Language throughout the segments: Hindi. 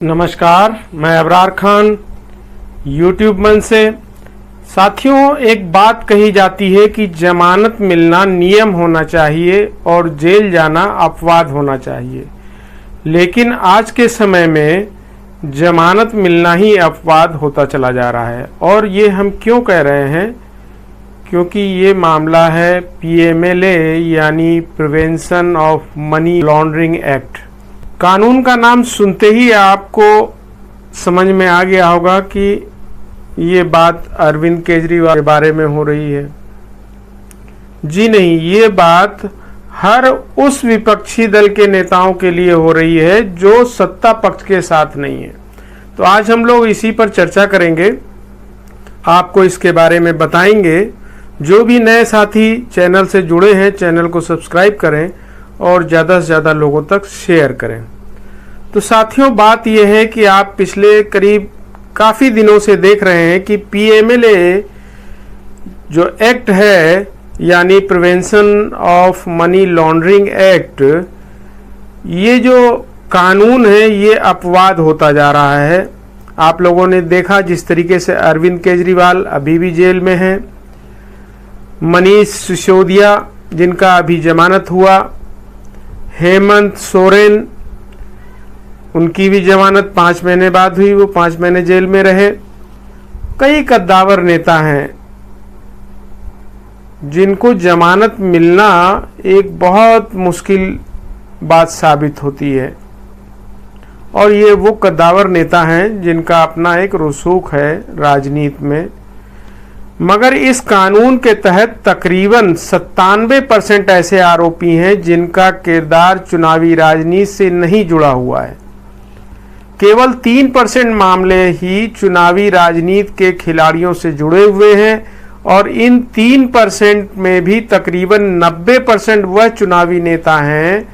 नमस्कार, मैं अबरार खान यूट्यूब मंच से। साथियों, एक बात कही जाती है कि जमानत मिलना नियम होना चाहिए और जेल जाना अपवाद होना चाहिए, लेकिन आज के समय में जमानत मिलना ही अपवाद होता चला जा रहा है। और ये हम क्यों कह रहे हैं? क्योंकि ये मामला है PMLA यानी prevention of money laundering act. कानून का नाम सुनते ही आपको समझ में आ गया होगा कि ये बात अरविंद केजरीवाल के बारे में हो रही है। जी नहीं, ये बात हर उस विपक्षी दल के नेताओं के लिए हो रही है जो सत्ता पक्ष के साथ नहीं है। तो आज हम लोग इसी पर चर्चा करेंगे, आपको इसके बारे में बताएंगे। जो भी नए साथी चैनल से जुड़े हैं, चैनल को सब्सक्राइब करें और ज़्यादा से ज़्यादा लोगों तक शेयर करें। तो साथियों, बात यह है कि आप पिछले करीब काफ़ी दिनों से देख रहे हैं कि PMLA जो एक्ट है यानी prevention of money laundering act, ये जो कानून है ये अपवाद होता जा रहा है। आप लोगों ने देखा जिस तरीके से अरविंद केजरीवाल अभी भी जेल में हैं, मनीष सिसोदिया जिनका अभी जमानत हुआ, हेमंत सोरेन उनकी भी जमानत 5 महीने बाद हुई, वो 5 महीने जेल में रहे। कई कद्दावर नेता हैं जिनको जमानत मिलना एक बहुत मुश्किल बात साबित होती है, और ये वो कद्दावर नेता हैं जिनका अपना एक रसूख है राजनीति में। मगर इस कानून के तहत तकरीबन 97% ऐसे आरोपी हैं जिनका किरदार चुनावी राजनीति से नहीं जुड़ा हुआ है। केवल 3% मामले ही चुनावी राजनीति के खिलाड़ियों से जुड़े हुए हैं, और इन 3% में भी तकरीबन 90% वह चुनावी नेता हैं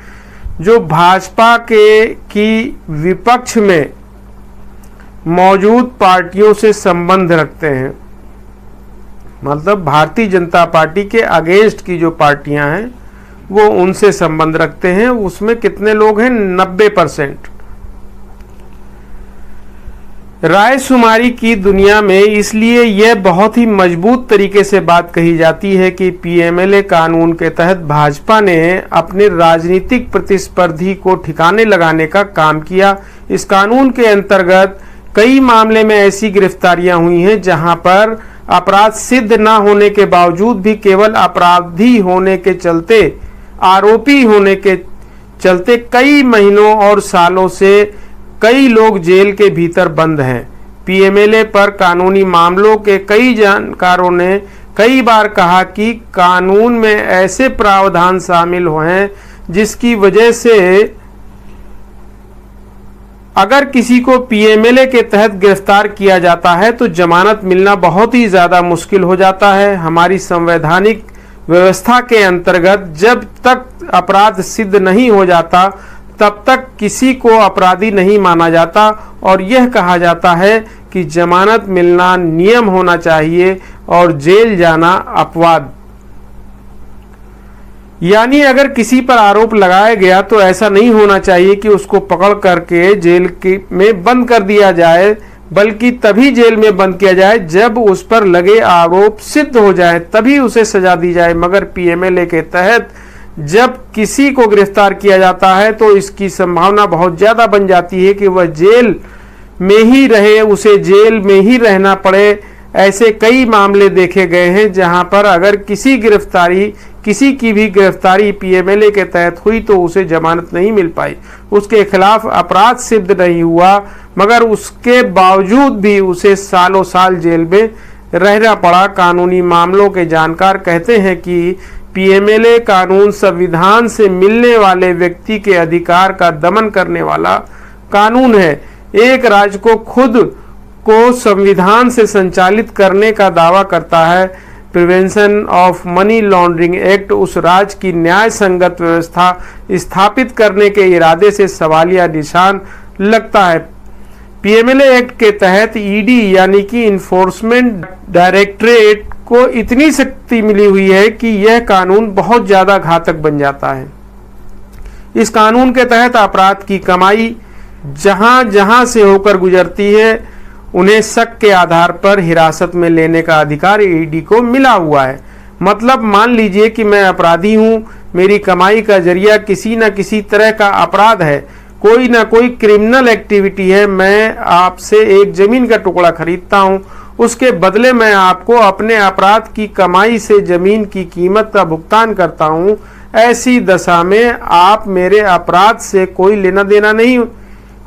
जो भाजपा की विपक्ष में मौजूद पार्टियों से संबंध रखते हैं। मतलब भारतीय जनता पार्टी के अगेंस्ट की जो पार्टियां हैं वो उनसे संबंध रखते हैं। उसमें कितने लोग हैं? 90%। रायशुमारी की दुनिया में इसलिए यह बहुत ही मजबूत तरीके से बात कही जाती है कि PMLA कानून के तहत भाजपा ने अपने राजनीतिक प्रतिस्पर्धी को ठिकाने लगाने का काम किया। इस कानून के अंतर्गत कई मामले में ऐसी गिरफ्तारियां हुई हैं जहां पर अपराध सिद्ध न होने के बावजूद भी केवल अपराधी होने के चलते, आरोपी होने के चलते कई महीनों और सालों से कई लोग जेल के भीतर बंद हैं। PMLA पर कानूनी मामलों के कई जानकारों ने कई बार कहा कि कानून में ऐसे प्रावधान शामिल हैं जिसकी वजह से अगर किसी को PMLA के तहत गिरफ्तार किया जाता है तो जमानत मिलना बहुत ही ज़्यादा मुश्किल हो जाता है। हमारी संवैधानिक व्यवस्था के अंतर्गत जब तक अपराध सिद्ध नहीं हो जाता तब तक किसी को अपराधी नहीं माना जाता, और यह कहा जाता है कि जमानत मिलना नियम होना चाहिए और जेल जाना अपवाद। यानी अगर किसी पर आरोप लगाया गया तो ऐसा नहीं होना चाहिए कि उसको पकड़ करके जेल में बंद कर दिया जाए, बल्कि तभी जेल में बंद किया जाए जब उस पर लगे आरोप सिद्ध हो जाए, तभी उसे सजा दी जाए। मगर PMLA के तहत जब किसी को गिरफ्तार किया जाता है तो इसकी संभावना बहुत ज़्यादा बन जाती है कि वह जेल में ही रहे, उसे जेल में ही रहना पड़े। ऐसे कई मामले देखे गए हैं जहां पर अगर किसी की भी गिरफ्तारी PMLA के तहत हुई तो उसे जमानत नहीं मिल पाई, उसके खिलाफ अपराध सिद्ध नहीं हुआ, मगर उसके बावजूद भी उसे सालों साल जेल में रहना पड़ा। कानूनी मामलों के जानकार कहते हैं कि PMLA कानून संविधान से मिलने वाले व्यक्ति के अधिकार का दमन करने वाला कानून है। एक राज्य को खुद को संविधान से संचालित करने का दावा करता है। Prevention of money laundering act उस राज्य की न्याय संगत व्यवस्था स्थापित करने के इरादे से सवालिया निशान लगता है। PMLA एक्ट के तहत ED यानी कि इन्फोर्समेंट डायरेक्टरेट को इतनी शक्ति मिली हुई है कि यह कानून बहुत ज़्यादा घातक बन जाता है। इस कानून के तहत अपराध की कमाई जहां जहां से होकर गुजरती है उन्हें शक के आधार पर हिरासत में लेने का अधिकार ईडी को मिला हुआ है। मतलब मान लीजिए कि मैं अपराधी हूं, मेरी कमाई का जरिया किसी न किसी तरह का अपराध है, कोई ना कोई क्रिमिनल एक्टिविटी है। मैं आपसे एक जमीन का टुकड़ा खरीदता हूं, उसके बदले मैं आपको अपने अपराध की कमाई से जमीन की कीमत का भुगतान करता हूं। ऐसी दशा में आप मेरे अपराध से कोई लेना देना नहीं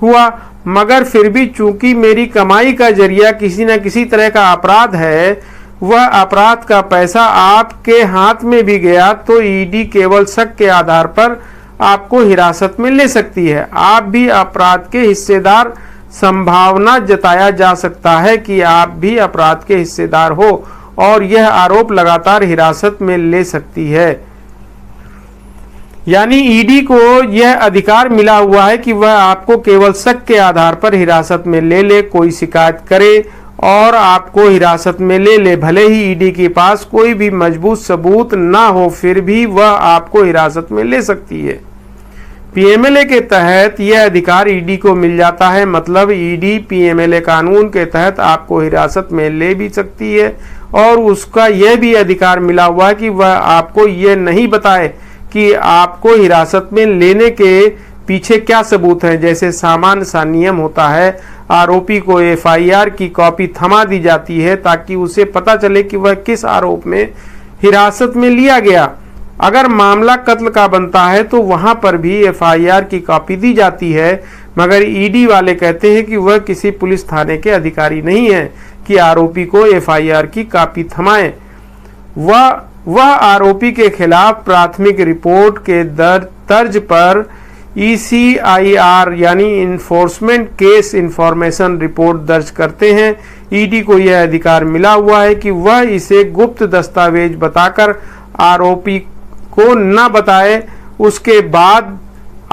हुआ, मगर फिर भी चूंकि मेरी कमाई का जरिया किसी न किसी तरह का अपराध है, वह अपराध का पैसा आपके हाथ में भी गया, तो ईडी केवल शक के आधार पर आपको हिरासत में ले सकती है। आप भी अपराध के हिस्सेदार, संभावना जताया जा सकता है कि आप भी अपराध के हिस्सेदार हो और यह आरोप लगातार हिरासत में ले सकती है। यानी ईडी को यह अधिकार मिला हुआ है कि वह आपको केवल शक के आधार पर हिरासत में ले ले, कोई शिकायत करे और आपको हिरासत में ले ले। भले ही ईडी के पास कोई भी मजबूत सबूत ना हो, फिर भी वह आपको हिरासत में ले सकती है। पीएमएलए के तहत यह अधिकार ईडी को मिल जाता है। मतलब ईडी पीएमएलए कानून के तहत आपको हिरासत में ले भी सकती है और उसका यह भी अधिकार मिला हुआ है कि वह आपको यह नहीं बताए कि आपको हिरासत में लेने के पीछे क्या सबूत हैं। जैसे सामान्य सा नियम होता है, आरोपी को एफआईआर की कॉपी थमा दी जाती है ताकि उसे पता चले कि वह किस आरोप में हिरासत में लिया गया। अगर मामला कत्ल का बनता है तो वहां पर भी एफआईआर की कॉपी दी जाती है, मगर ईडी वाले कहते हैं कि वह किसी पुलिस थाने के अधिकारी नहीं है कि आरोपी को एफआईआर की कॉपी थमाए। वह आरोपी के खिलाफ प्राथमिक रिपोर्ट के तर्ज पर ECIR यानी इन्फोर्समेंट केस इंफॉर्मेशन रिपोर्ट दर्ज करते हैं। ईडी को यह अधिकार मिला हुआ है कि वह इसे गुप्त दस्तावेज बताकर आरोपी को न बताए। उसके बाद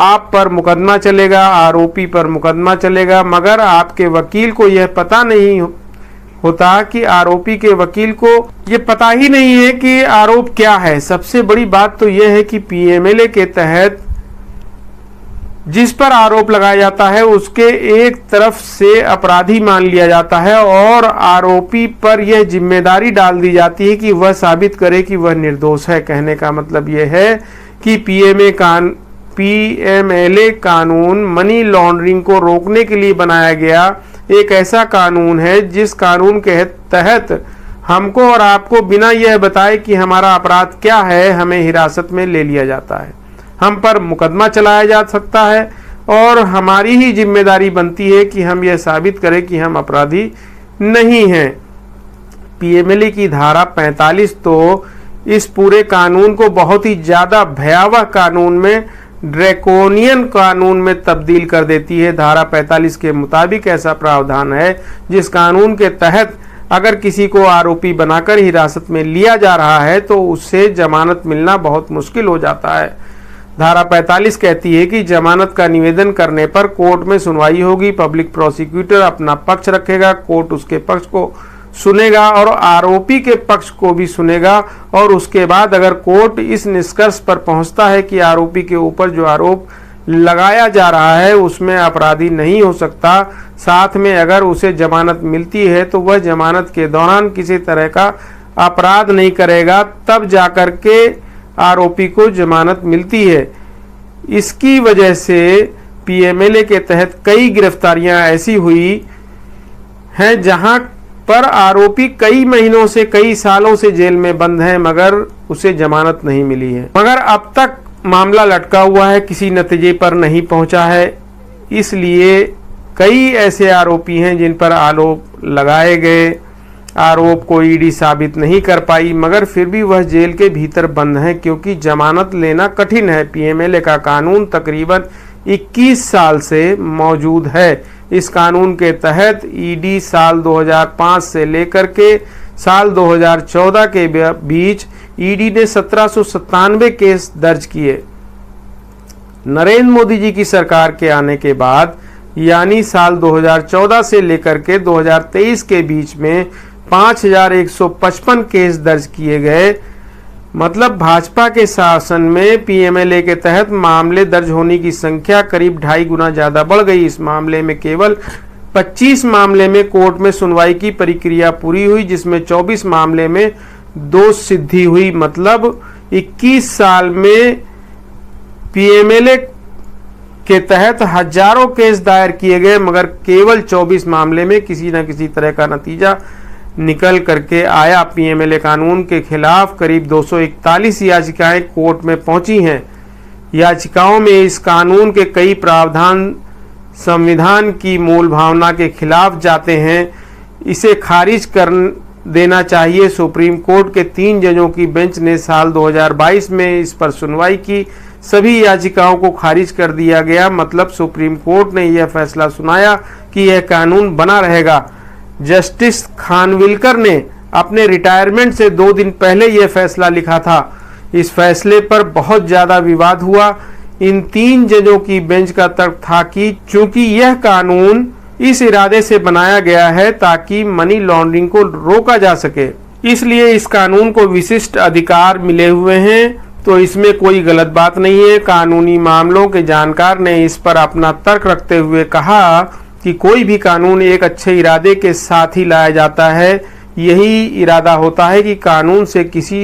आप पर मुकदमा चलेगा, आरोपी पर मुकदमा चलेगा, मगर आपके वकील को यह पता नहीं होता कि आरोपी के वकील को यह पता ही नहीं है कि आरोप क्या है। सबसे बड़ी बात तो यह है कि पीएमएलए के तहत जिस पर आरोप लगाया जाता है उसके एक तरफ से अपराधी मान लिया जाता है और आरोपी पर यह जिम्मेदारी डाल दी जाती है कि वह साबित करे कि वह निर्दोष है। कहने का मतलब यह है कि पीएमएलए कानून मनी लॉन्ड्रिंग को रोकने के लिए बनाया गया एक ऐसा कानून है जिस कानून के तहत हमको और आपको बिना यह बताए कि हमारा अपराध क्या है हमें हिरासत में ले लिया जाता है, हम पर मुकदमा चलाया जा सकता है और हमारी ही जिम्मेदारी बनती है कि हम यह साबित करें कि हम अपराधी नहीं हैं। पीएमएलए की धारा 45 तो इस पूरे कानून को बहुत ही ज्यादा भयावह कानून में, ड्रैकोनियन कानून में तब्दील कर देती है। धारा 45 के मुताबिक ऐसा प्रावधान है जिस कानून के तहत अगर किसी को आरोपी बनाकर हिरासत में लिया जा रहा है तो उससे जमानत मिलना बहुत मुश्किल हो जाता है। धारा 45 कहती है कि जमानत का निवेदन करने पर कोर्ट में सुनवाई होगी, पब्लिक प्रोसिक्यूटर अपना पक्ष रखेगा, कोर्ट उसके पक्ष को सुनेगा और आरोपी के पक्ष को भी सुनेगा और उसके बाद अगर कोर्ट इस निष्कर्ष पर पहुंचता है कि आरोपी के ऊपर जो आरोप लगाया जा रहा है उसमें अपराधी नहीं हो सकता, साथ में अगर उसे जमानत मिलती है तो वह जमानत के दौरान किसी तरह का अपराध नहीं करेगा, तब जाकर के आरोपी को जमानत मिलती है। इसकी वजह से पीएमएलए के तहत कई गिरफ्तारियां ऐसी हुई हैं जहां पर आरोपी कई महीनों से, कई सालों से जेल में बंद है मगर उसे जमानत नहीं मिली है। मगर अब तक मामला लटका हुआ है, किसी नतीजे पर नहीं पहुंचा है। इसलिए कई ऐसे आरोपी हैं जिन पर आरोप लगाए गए, आरोप को ईडी साबित नहीं कर पाई, मगर फिर भी वह जेल के भीतर बंद है क्योंकि जमानत लेना कठिन है। पीएमएलए का कानून तकरीबन 21 साल से मौजूद है। इस कानून के तहत ईडी साल 2005 से लेकर के साल 2014 के बीच ईडी ने 1797 केस दर्ज किए। नरेंद्र मोदी जी की सरकार के आने के बाद यानी साल 2014 से लेकर के 2023 के बीच में 5155 केस दर्ज किए गए। मतलब भाजपा के शासन में पीएमएलए के तहत मामले दर्ज होने की संख्या करीब 2.5 गुना ज्यादा बढ़ गई। इस मामले में केवल 25 मामले में कोर्ट में सुनवाई की प्रक्रिया पूरी हुई, जिसमें 24 मामले में दोष सिद्धि हुई। मतलब 21 साल में पीएमएलए के तहत हजारों केस दायर किए गए, मगर केवल 24 मामले में किसी न किसी तरह का नतीजा निकल करके आया। पीएमएलए कानून के खिलाफ करीब 241 याचिकाएं कोर्ट में पहुंची हैं। याचिकाओं में इस कानून के कई प्रावधान संविधान की मूल भावना के खिलाफ जाते हैं। इसे खारिज कर देना चाहिए। सुप्रीम कोर्ट के 3 जजों की बेंच ने साल 2022 में इस पर सुनवाई की। सभी याचिकाओं को खारिज कर दिया गया। मतलब सुप्रीम कोर्ट ने यह फैसला सुनाया कि यह कानून बना रहेगा। जस्टिस खानविलकर ने अपने रिटायरमेंट से 2 दिन पहले यह फैसला लिखा था। इस फैसले पर बहुत ज्यादा विवाद हुआ। इन 3 जजों की बेंच का तर्क था कि चूंकि यह कानून इस इरादे से बनाया गया है ताकि मनी लॉन्ड्रिंग को रोका जा सके, इसलिए इस कानून को विशिष्ट अधिकार मिले हुए हैं, तो इसमें कोई गलत बात नहीं है। कानूनी मामलों के जानकार ने इस पर अपना तर्क रखते हुए कहा कि कोई भी कानून एक अच्छे इरादे के साथ ही लाया जाता है। यही इरादा होता है कि कानून से किसी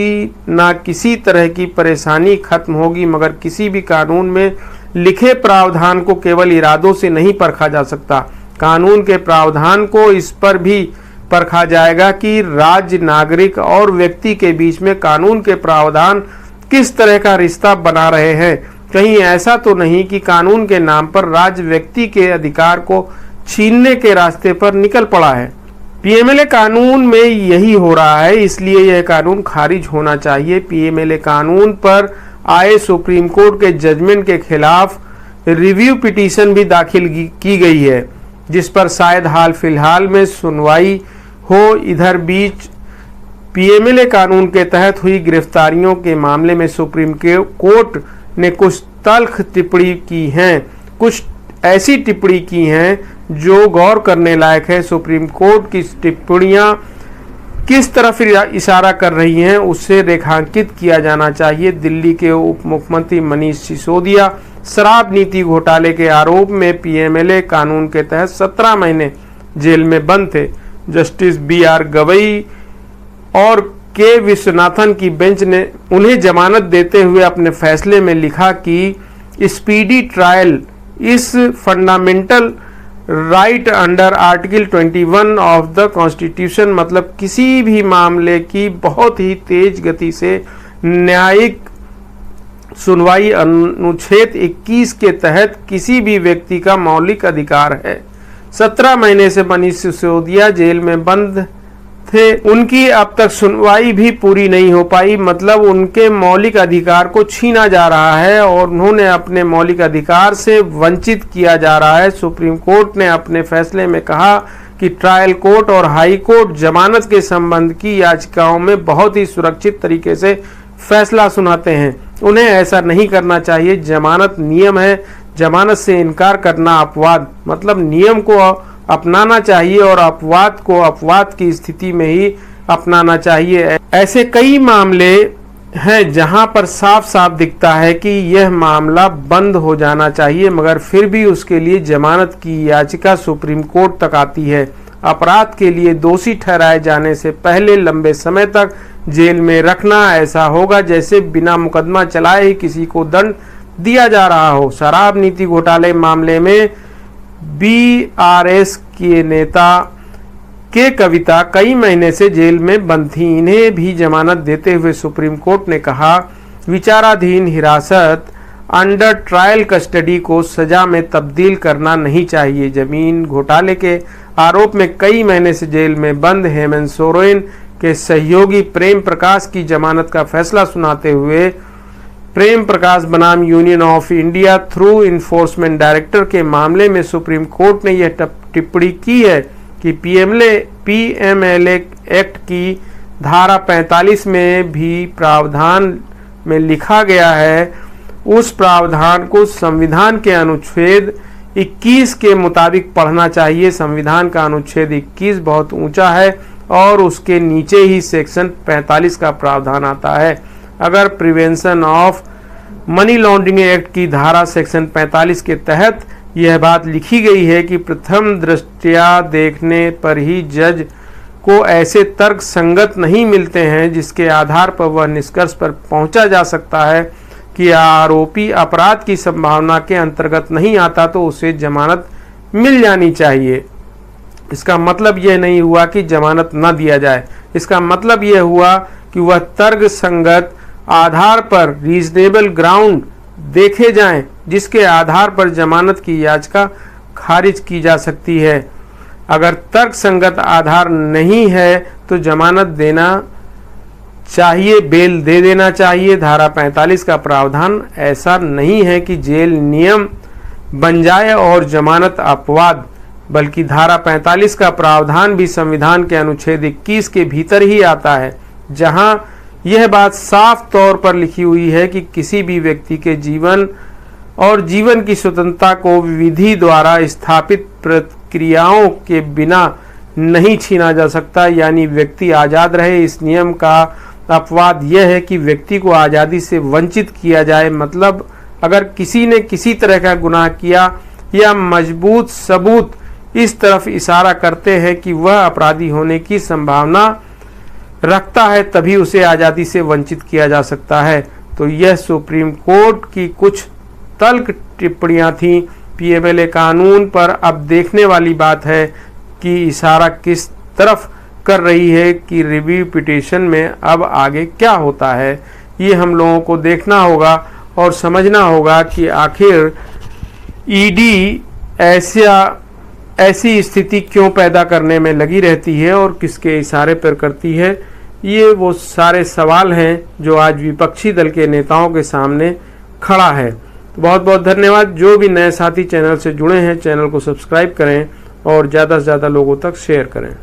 न किसी तरह की परेशानी खत्म होगी, मगर किसी भी कानून में लिखे प्रावधान को केवल इरादों से नहीं परखा जा सकता। कानून के प्रावधान को इस पर भी परखा जाएगा कि राज्य, नागरिक और व्यक्ति के बीच में कानून के प्रावधान किस तरह का रिश्ता बना रहे हैं। कहीं ऐसा तो नहीं कि कानून के नाम पर राज्य व्यक्ति के अधिकार को छीनने के रास्ते पर निकल पड़ा है। पीएमएलए कानून में यही हो रहा है, इसलिए यह कानून खारिज होना चाहिए। पीएमएलए कानून पर आए सुप्रीम कोर्ट के जजमेंट के खिलाफ रिव्यू पिटीशन भी दाखिल की गई है, जिस पर शायद हाल फिलहाल में सुनवाई हो। इधर बीच पीएमएलए कानून के तहत हुई गिरफ्तारियों के मामले में सुप्रीम कोर्ट ने कुछ तल्ख टिप्पणी की हैं, कुछ ऐसी टिप्पणी की हैं जो गौर करने लायक है। सुप्रीम कोर्ट की टिप्पणियां किस तरफ इशारा कर रही हैं, उससे रेखांकित किया जाना चाहिए। दिल्ली के उप मुख्यमंत्री मनीष सिसोदिया शराब नीति घोटाले के आरोप में पीएमएलए कानून के तहत 17 महीने जेल में बंद थे। जस्टिस BR गवई और के विश्वनाथन की बेंच ने उन्हें जमानत देते हुए अपने फैसले में लिखा कि स्पीडी ट्रायल इस fundamental right under article 21 of the constitution. मतलब किसी भी मामले की बहुत ही तेज गति से न्यायिक सुनवाई अनुच्छेद 21 के तहत किसी भी व्यक्ति का मौलिक अधिकार है। 17 महीने से मनीष सिसोदिया जेल में बंद थे, उनकी अब तक सुनवाई भी पूरी नहीं हो पाई। मतलब उनके मौलिक अधिकार को छीना जा रहा है और उन्होंने अपने मौलिक अधिकार से वंचित किया जा रहा है। सुप्रीम कोर्ट ने अपने फैसले में कहा कि ट्रायल कोर्ट और हाई कोर्ट जमानत के संबंध की याचिकाओं में बहुत ही सुरक्षित तरीके से फैसला सुनाते हैं। उन्हें ऐसा नहीं करना चाहिए। जमानत नियम है, जमानत से इनकार करना अपवाद। मतलब नियम को अपनाना चाहिए और अपवाद को अपवाद की स्थिति में ही अपनाना चाहिए। ऐसे कई मामले हैं जहां पर साफ साफ दिखता है कि यह मामला बंद हो जाना चाहिए, मगर फिर भी उसके लिए जमानत की याचिका सुप्रीम कोर्ट तक आती है। अपराध के लिए दोषी ठहराए जाने से पहले लंबे समय तक जेल में रखना ऐसा होगा जैसे बिना मुकदमा चलाए ही किसी को दंड दिया जा रहा हो। शराब नीति घोटाले मामले में BRS के नेता के कविता कई महीने से जेल में बंद थी। इन्हें भी जमानत देते हुए सुप्रीम कोर्ट ने कहा, विचाराधीन हिरासत अंडर ट्रायल कस्टडी को सजा में तब्दील करना नहीं चाहिए। जमीन घोटाले के आरोप में कई महीने से जेल में बंद हेमंत सोरेन के सहयोगी प्रेम प्रकाश की जमानत का फैसला सुनाते हुए प्रेम प्रकाश बनाम union of India through enforcement director के मामले में सुप्रीम कोर्ट ने यह टिप्पणी की है कि पीएमएलए एक्ट की धारा 45 में भी प्रावधान में लिखा गया है, उस प्रावधान को संविधान के अनुच्छेद 21 के मुताबिक पढ़ना चाहिए। संविधान का अनुच्छेद 21 बहुत ऊंचा है और उसके नीचे ही सेक्शन 45 का प्रावधान आता है। अगर prevention of money laundering act की धारा सेक्शन 45 के तहत यह बात लिखी गई है कि प्रथम दृष्टया देखने पर ही जज को ऐसे तर्क संगत नहीं मिलते हैं जिसके आधार पर वह निष्कर्ष पर पहुंचा जा सकता है कि आरोपी अपराध की संभावना के अंतर्गत नहीं आता, तो उसे जमानत मिल जानी चाहिए। इसका मतलब यह नहीं हुआ कि जमानत न दिया जाए, इसका मतलब यह हुआ कि वह तर्क संगत आधार पर रीजनेबल ग्राउंड देखे जाएं जिसके आधार पर जमानत की याचिका खारिज की जा सकती है। अगर तर्क संगत आधार नहीं है तो जमानत देना चाहिए, बेल दे देना चाहिए। धारा 45 का प्रावधान ऐसा नहीं है कि जेल नियम बन जाए और जमानत अपवाद, बल्कि धारा 45 का प्रावधान भी संविधान के अनुच्छेद 21 के भीतर ही आता है, जहां यह बात साफ तौर पर लिखी हुई है कि किसी भी व्यक्ति के जीवन और जीवन की स्वतंत्रता को विधि द्वारा स्थापित प्रक्रियाओं के बिना नहीं छीना जा सकता, यानी व्यक्ति आज़ाद रहे। इस नियम का अपवाद यह है कि व्यक्ति को आज़ादी से वंचित किया जाए, मतलब अगर किसी ने किसी तरह का गुनाह किया या मजबूत सबूत इस तरफ इशारा करते हैं कि वह अपराधी होने की संभावना रखता है, तभी उसे आज़ादी से वंचित किया जा सकता है। तो यह सुप्रीम कोर्ट की कुछ तल्ख टिप्पणियां थीं पीएमएलए कानून पर। अब देखने वाली बात है कि इशारा किस तरफ कर रही है कि रिव्यू पिटीशन में अब आगे क्या होता है। ये हम लोगों को देखना होगा और समझना होगा कि आखिर ईडी ऐसी स्थिति क्यों पैदा करने में लगी रहती है और किसके इशारे पर करती है। ये वो सारे सवाल हैं जो आज विपक्षी दल के नेताओं के सामने खड़ा है। तो बहुत बहुत धन्यवाद। जो भी नए साथी चैनल से जुड़े हैं, चैनल को सब्सक्राइब करें और ज़्यादा से ज़्यादा लोगों तक शेयर करें।